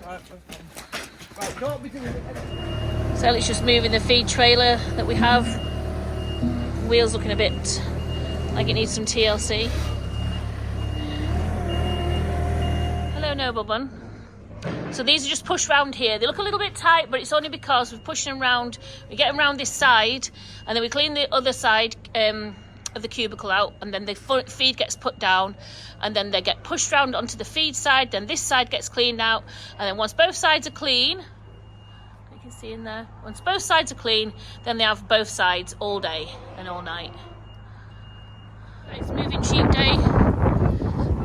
So it's just moving the feed trailer that we have. Wheels looking a bit like it needs some TLC. Hello, Noble Bun. So these are just pushed round here. They look a little bit tight, but it's only because we're pushing them round. We get them round this side, and then we clean the other side of the cubicle out, and then the feed gets put down, and then they get pushed round onto the feed side. Then this side gets cleaned out, and then once both sides are clean, you can see in there, once both sides are clean, then they have both sides all day and all night. It's moving sheep day,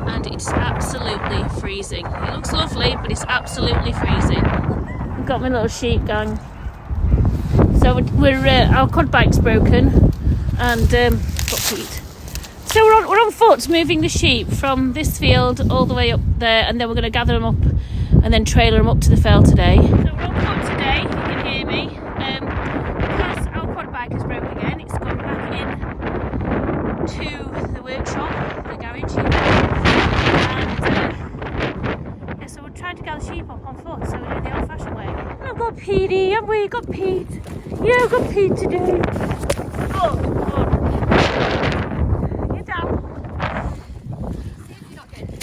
and it's absolutely freezing. It looks lovely, but it's absolutely freezing. I've got my little sheep gang. So our quad bike's broken, and got Pete. So we're on foot moving the sheep from this field all the way up there, and then we're going to gather them up and then trailer them up to the fell today. So we're on foot today, you can hear me. Because our quad bike is broken again, it's gone back in to the workshop, the garage. And yeah, so we're trying to gather sheep up on foot, so we're doing the old-fashioned way. I've got Petey, haven't we? Got Pete. Yeah, I've got Pete today. Oh, God. Get down. See if you're not getting it.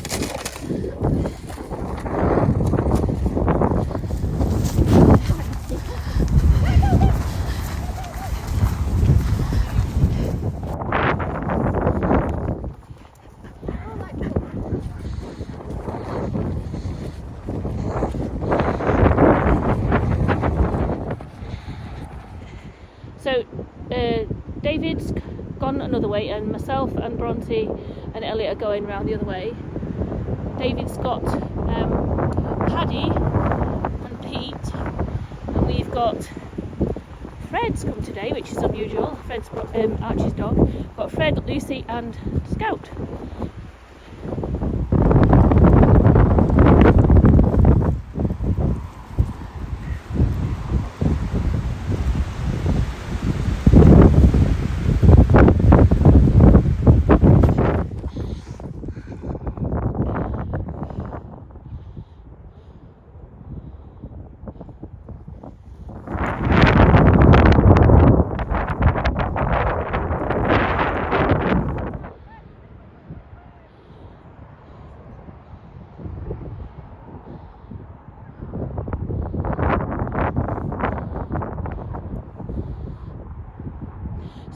So David's gone another way, and myself and Bronte and Elliot are going round the other way. David's got Paddy and Pete, and we've got Fred's come today, which is unusual. Fred's Archie's dog. We've got Fred, Lucy and Scout.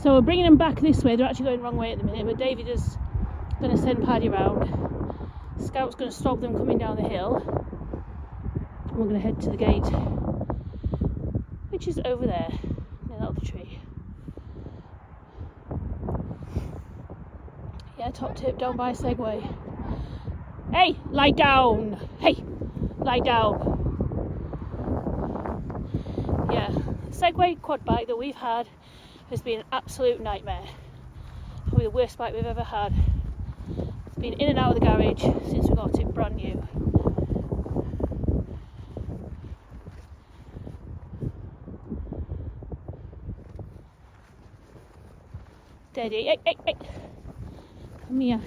So we're bringing them back this way. They're actually going the wrong way at the minute, but David is going to send Paddy round. Scout's going to stop them coming down the hill. And we're going to head to the gate, which is over there, near that other tree. Yeah, top tip, don't buy a Segway. Hey, lie down. Hey, lie down. Yeah, Segway quad bike that we've had has been an absolute nightmare. Probably the worst bike we've ever had. It's been in and out of the garage since we got it brand new. Steady, hey, hey, hey. Come here.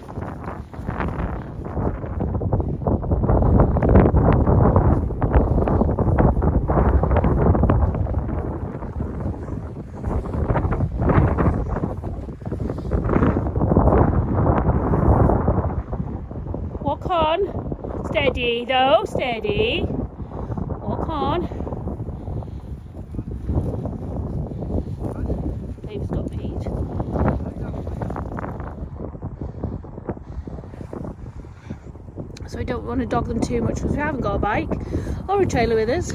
On. Steady though, steady. Walk on. Dave's got Pete. So we don't want to dog them too much because we haven't got a bike or a trailer with us.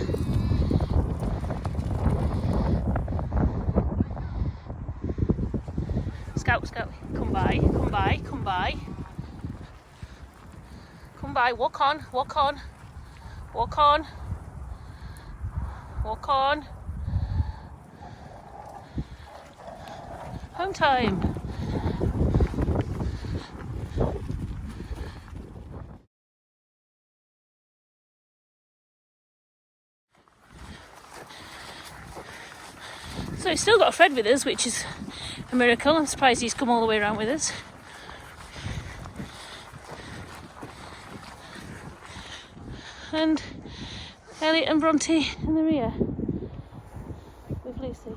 Scout, Scout, come by, come by, come by. Come by, walk on, walk on, walk on, walk on. Home time. So we've still got Fred with us, which is a miracle. I'm surprised he's come all the way around with us. And Elliot and Bronte in the rear with Lucy.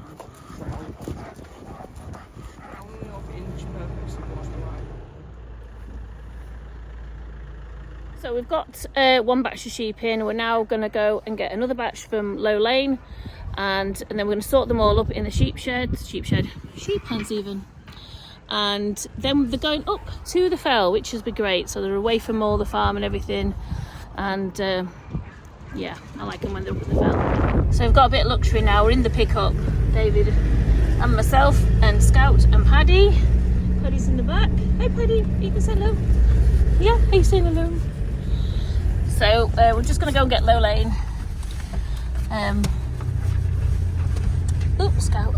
So we've got one batch of sheep in. We're now going to go and get another batch from Low Lane, and then we're going to sort them all up in the sheep pens even. And then they're going up to the fell, which has been great. So they're away from all the farm and everything. And yeah, I like them when they're up in the fell. So we've got a bit of luxury now. We're in the pickup, David and myself and Scout and Paddy. Paddy's in the back. Hey Paddy, you can say hello. Yeah, are you saying hello? So we're just going to go and get Low Lane. Oops, Scout.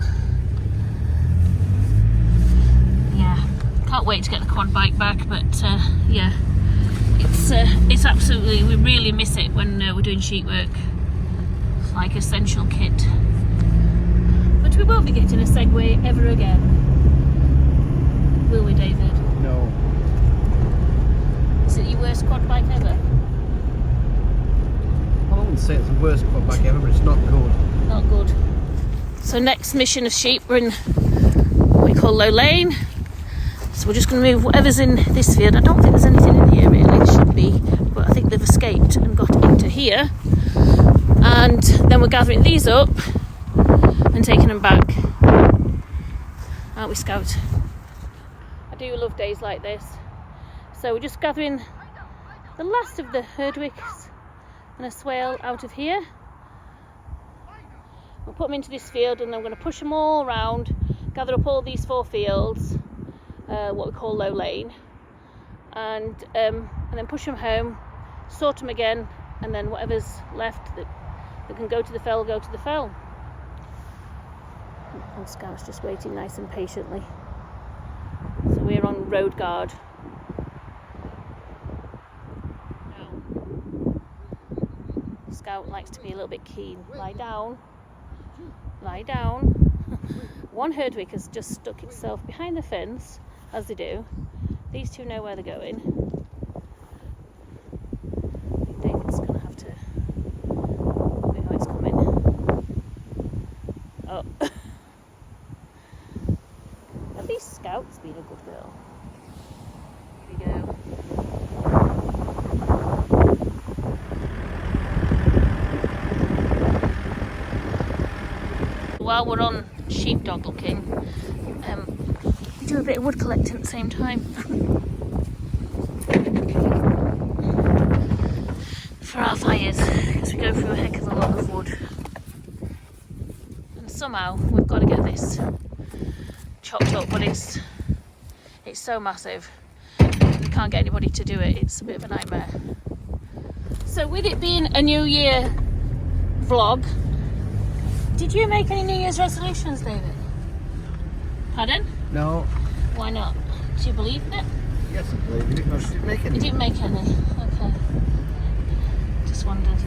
Yeah, can't wait to get the quad bike back, but yeah, it's absolutely, we really miss it when we're doing sheep work. It's like essential kit. But we won't be getting a Segway ever again, will we, David? No. Is it your worst quad bike ever? I wouldn't say it's the worst quad bike ever, but it's not good. Not good. So next mission of sheep, we're in what we call Low Lane. So we're just going to move whatever's in this field. I don't think there's anything in here really, there should be, but I think they've escaped and got into here. And then we're gathering these up and taking them back. Aren't we, Scout? I do love days like this. So we're just gathering the last of the Herdwicks and a swale out of here. We'll put them into this field and then we're going to push them all around, gather up all these 4 fields, what we call Low Lane, and then push them home, sort them again, and then whatever's left that can go to the fell, go to the fell. And Scout's just waiting nice and patiently. So we're on road guard. Scout likes to be a little bit keen. Lie down. Lie down. One Herdwick has just stuck itself behind the fence, as they do. These two know where they're going. I think David's going to have to... Wait, oh, it's coming. Oh. At least Scout's been a good girl. Here we go. While we're on sheepdog looking, we do a bit of wood collecting at the same time. For our fires, because we go through a heck of a lot of wood. And somehow we've got to get this chopped up, but it's so massive. We can't get anybody to do it. It's a bit of a nightmare. So with it being a New Year vlog, did you make any New Year's resolutions, David? Pardon? No. Why not? Do you believe in it? Yes, I believe in it. No, she didn't make any. You didn't make any? Okay. Just wondered.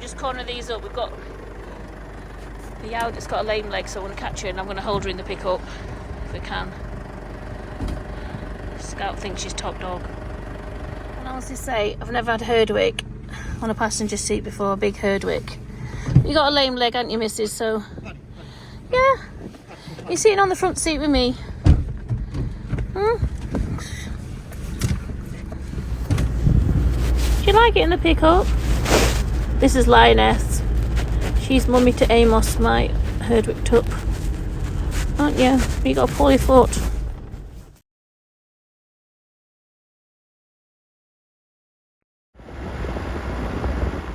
Just corner these up. We've got the yow that's got a lame leg, so I want to catch her and I'm going to hold her in the pickup if we can. Scout thinks she's top dog. And I honestly say, I've never had a Herdwick on a passenger seat before, a big Herdwick. You got a lame leg, haven't you, missus? So, yeah. You're sitting on the front seat with me. Do you like it in the pickup? This is Lioness. She's mummy to Amos, my Herdwick tup. Aren't you? You got a poorly foot.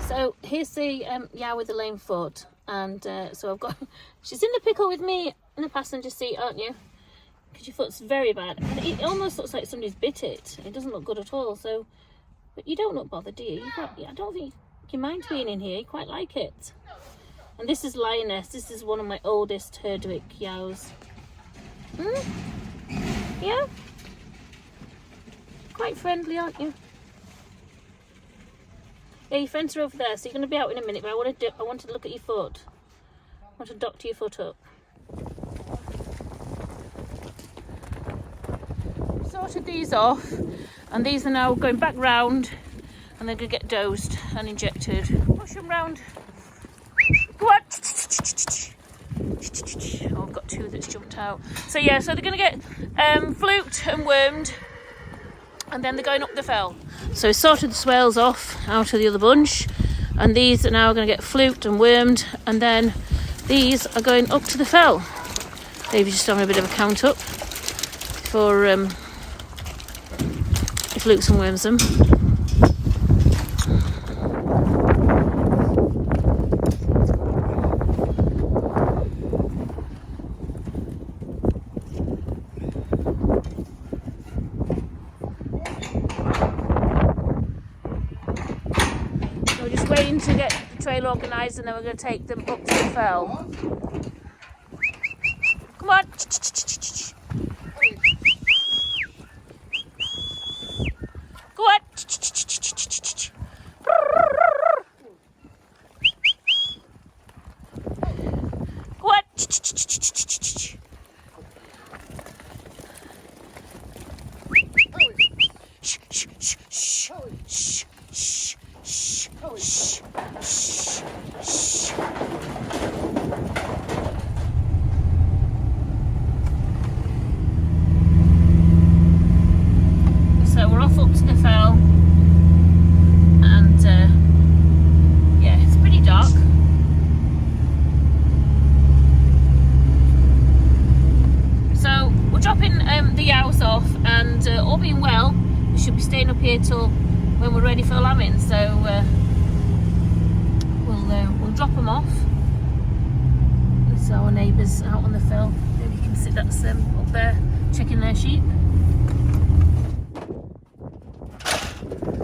So here's the yow with the lame foot, and so I've got. She's in the pickup with me in the passenger seat, aren't you? Because your foot's very bad. It almost looks like somebody's bit it. It doesn't look good at all. So But you don't look bothered, do you? I don't think you mind being in here. You quite like it. And this is Lioness. This is one of my oldest Herdwick yows. Yeah? Quite friendly, aren't you? Yeah, your friends are over there, so you're going to be out in a minute, but I wanted to look at your foot. I want to doctor your foot up. Sorted these off, and these are now going back round, and they're going to get dosed and injected. Push them round. What? Oh, I've got two that's jumped out. So yeah, so they're going to get fluked and wormed, and then they're going up the fell. So we sorted the swales off out of the other bunch, and these are now going to get fluked and wormed, and then these are going up to the fell. Maybe just having a bit of a count up for he flukes and worms them. Waiting to get the trail organised, and then we're going to take them up to the fell. Come on. Go on. Go on. Shh, shh, shh, shh, shh. Shh, shh, shh, shh, shh. So we're off up to the fell, and yeah, it's pretty dark. So we're dropping the yows off, and all being well, we should be staying up here till when we're ready for the lambing. So we'll drop them off. There's our neighbours out on the fell. Maybe you can see that's them up there checking their sheep.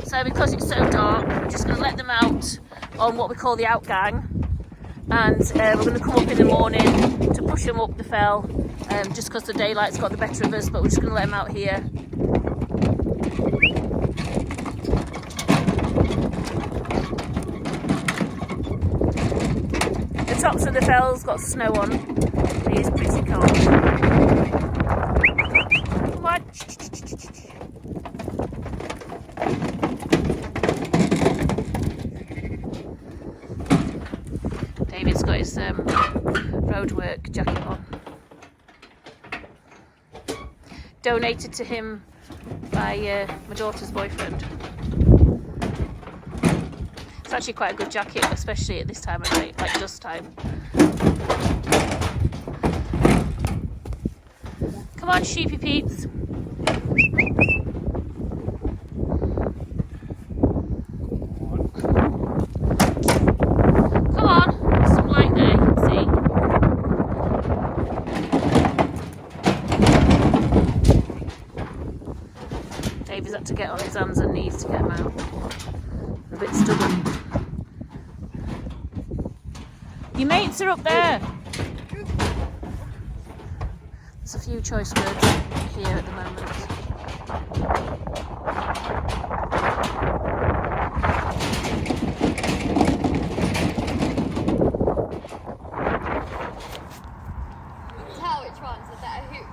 So because it's so dark, we're just going to let them out on what we call the outgang, and we're going to come up in the morning to push them up the fell, just because the daylight's got the better of us, but we're just going to let them out here. The tops of the fell's got snow on. It is pretty cold. Come on. David's got his roadwork jacket on. Donated to him by my daughter's boyfriend. It's actually quite a good jacket, especially at this time of night, like dust time. Come on, sheepy peeps. Come on, there's some light there, you can see. David's had to get on his hands and knees to get them out. A bit stubborn. Your mates are up there. There's a few choice words here at the moment. Tell which ones are better who.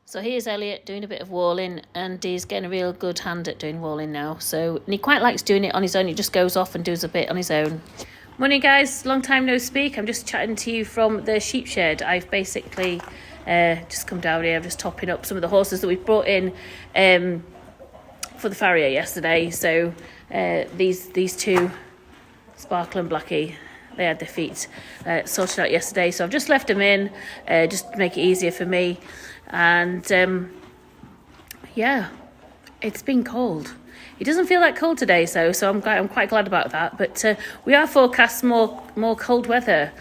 So here's Elliot doing a bit of walling, and he's getting a real good hand at doing walling now. And he quite likes doing it on his own. He just goes off and does a bit on his own. Morning guys, long time no speak. I'm just chatting to you from the sheep shed. I've basically just come down here. I'm just topping up some of the horses that we brought in for the farrier yesterday. So these two, Sparkle and Blackie, they had their feet sorted out yesterday, so I've just left them in just to make it easier for me. And yeah, it's been cold. It doesn't feel like cold today, so I'm quite glad about that. But we are forecast more cold weather.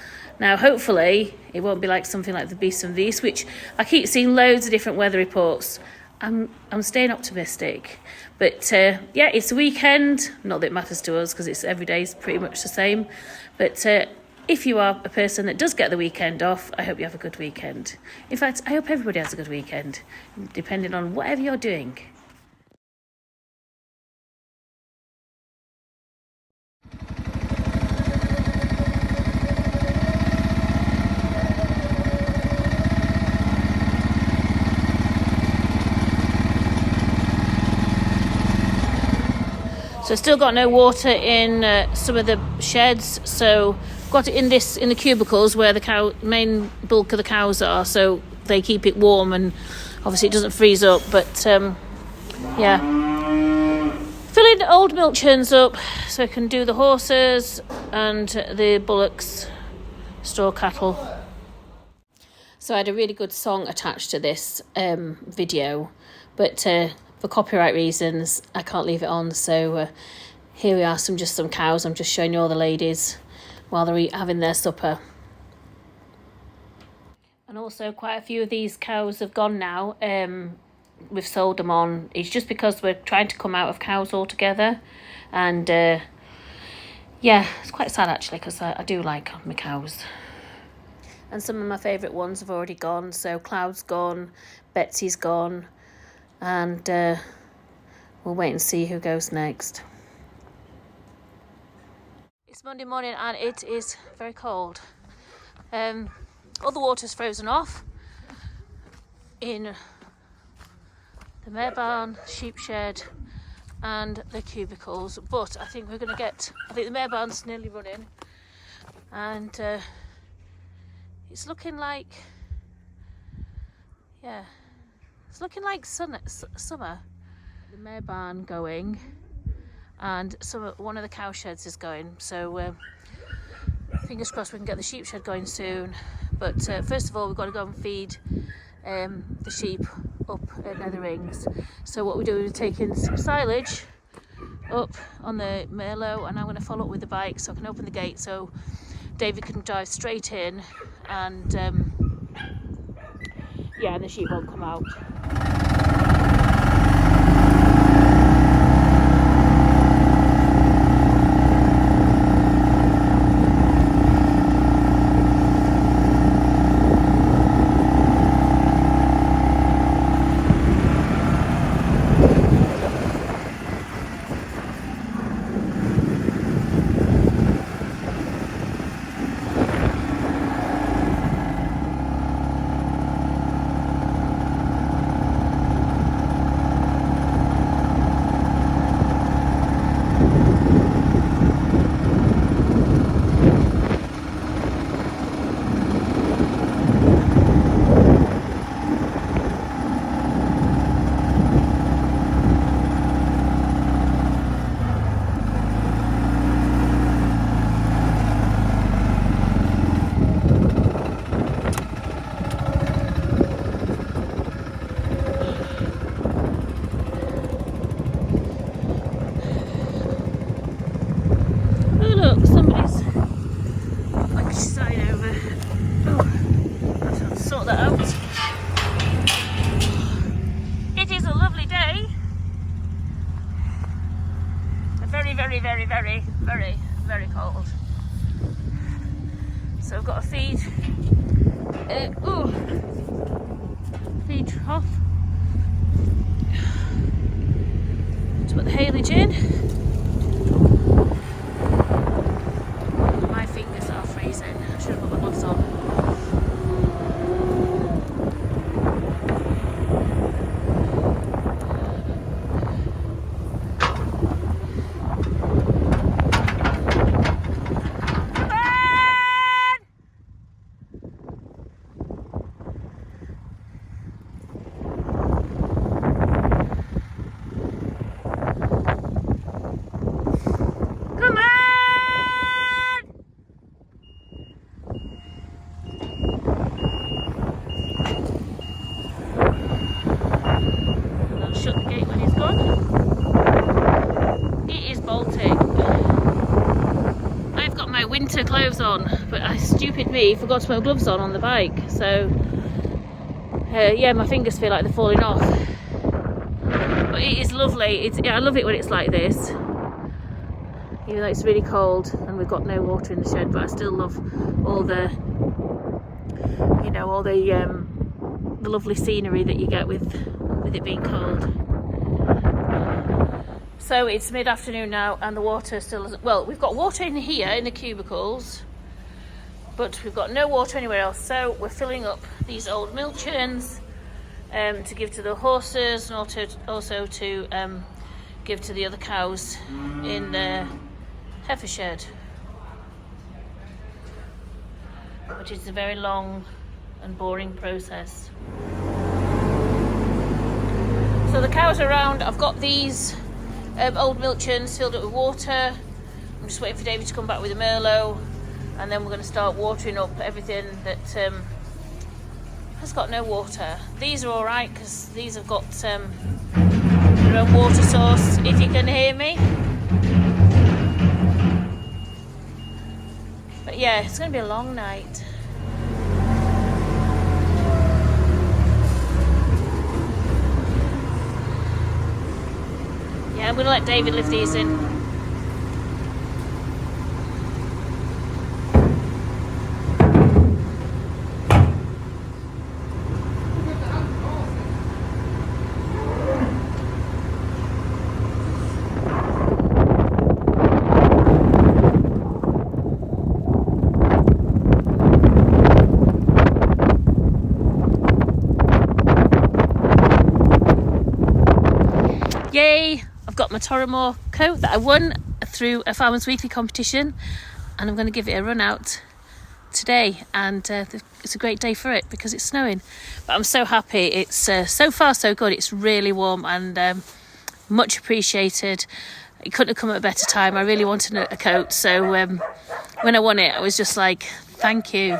Now, hopefully, it won't be like something like the Beast from the East, which I keep seeing loads of different weather reports. I'm staying optimistic. But yeah, it's the weekend. Not that it matters to us because it's every day is pretty much the same. But if you are a person that does get the weekend off, I hope you have a good weekend. In fact, I hope everybody has a good weekend, depending on whatever you're doing. So still got no water in some of the sheds, so got it in the cubicles where the main bulk of the cows are, so they keep it warm and obviously it doesn't freeze up. But yeah, filling old milk churns up so I can do the horses and the bullocks, store cattle. So I had a really good song attached to this video, but for copyright reasons, I can't leave it on. So here we are, just some cows. I'm just showing you all the ladies while they're having their supper. And also quite a few of these cows have gone now. We've sold them on. It's just because we're trying to come out of cows altogether. And yeah, it's quite sad actually, because I do like my cows. And some of my favourite ones have already gone. So Cloud's gone, Betsy's gone. And we'll wait and see who goes next. It's Monday morning and it is very cold. All the water's frozen off in the mare barn, sheep shed and the cubicles, but I think the mare barn's nearly running, and it's looking like, yeah, it's looking like summer. The mare barn going, and one of the cow sheds is going. So fingers crossed we can get the sheep shed going soon. But first of all, we've got to go and feed the sheep up at Nether Rings. So what we do is take in some silage up on the Merlot, and I'm going to follow up with the bike so I can open the gate so David can drive straight in, and yeah, and the sheep won't come out. Very cold. So I've got a feed trough to put the haylage in. My fingers are freezing. I should have put my gloves on. gloves on, but stupid me forgot to put my gloves on the bike, so yeah, my fingers feel like they're falling off. But it is lovely. I love it when it's like this, even though it's really cold and we've got no water in the shed, but I still love all the, you know, all the lovely scenery that you get with it being cold. So it's mid-afternoon now and the water still isn't, well, we've got water in here in the cubicles, but we've got no water anywhere else. So we're filling up these old milk churns to give to the horses, and also to give to the other cows in the heifer shed, which is a very long and boring process. So the cows are around. I've got these old milk churns filled up with water. I'm just waiting for David to come back with a Merlot, and then we're going to start watering up everything that has got no water. These are all right because these have got their own water source, if you can hear me. But yeah, it's going to be a long night. Yeah, I'm going to let David lift these in. Yay! I've got my Torrimore coat that I won through a Farmers Weekly competition, and I'm going to give it a run out today, and it's a great day for it because it's snowing. But I'm so happy. It's so far so good. It's really warm and much appreciated. It couldn't have come at a better time. I really wanted a coat, so when I won it I was just like, thank you.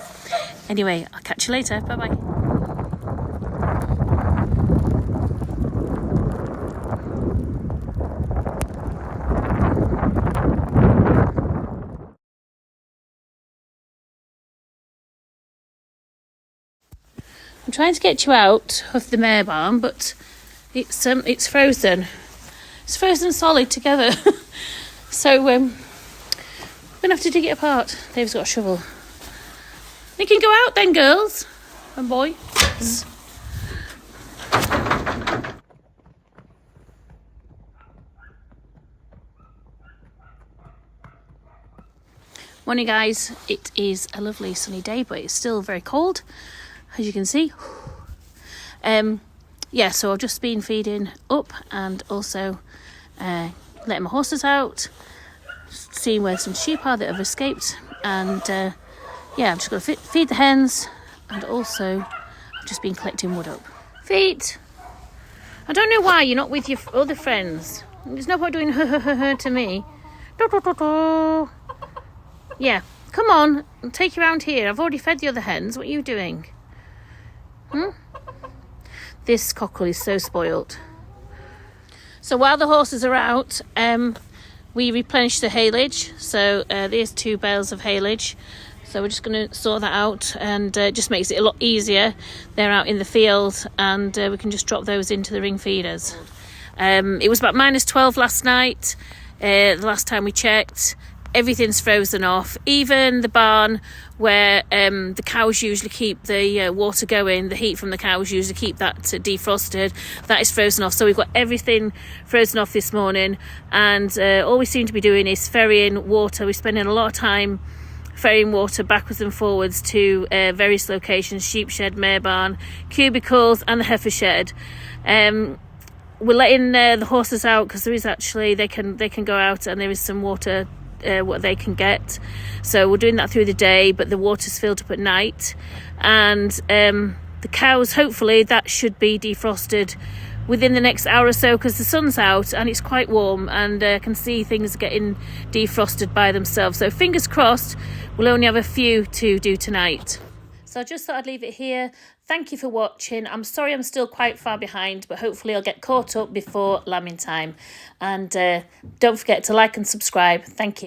Anyway, I'll catch you later. Bye bye. I'm trying to get you out of the mare barn, but it's frozen. It's frozen solid together. So we're gonna have to dig it apart. Dave's got a shovel. You can go out then, girls and boys. Morning, guys. It is a lovely sunny day, but it's still very cold, as you can see. Yeah, so I've just been feeding up and also letting my horses out, seeing where some sheep are that have escaped, and yeah, I'm just going to feed the hens, and also I've just been collecting wood up. Feet! I don't know why you're not with your other friends. There's no point doing to me. Yeah, come on, I'll take you around here. I've already fed the other hens. What are you doing? This cockerel is so spoilt. So while the horses are out, we replenish the haylage. So there's 2 bales of haylage. So we're just going to sort that out, and it just makes it a lot easier. They're out in the field, and we can just drop those into the ring feeders. It was about -12 last night, the last time we checked. Everything's frozen off, even the barn where the cows usually keep the water going. The heat from the cows usually keep that defrosted. That is frozen off, so we've got everything frozen off this morning, and all we seem to be doing is ferrying water. We're spending a lot of time ferrying water backwards and forwards to various locations: sheep shed, mare barn, cubicles, and the heifer shed. We're letting the horses out because there is actually they can go out, and there is some water what they can get. So we're doing that through the day, but the water's filled up at night, and the cows, hopefully that should be defrosted within the next hour or so, because the sun's out and it's quite warm, and I can see things getting defrosted by themselves. So fingers crossed, we'll only have a few to do tonight. So I just thought I'd leave it here. Thank you for watching. I'm sorry I'm still quite far behind, but hopefully I'll get caught up before lambing time. And don't forget to like and subscribe. Thank you.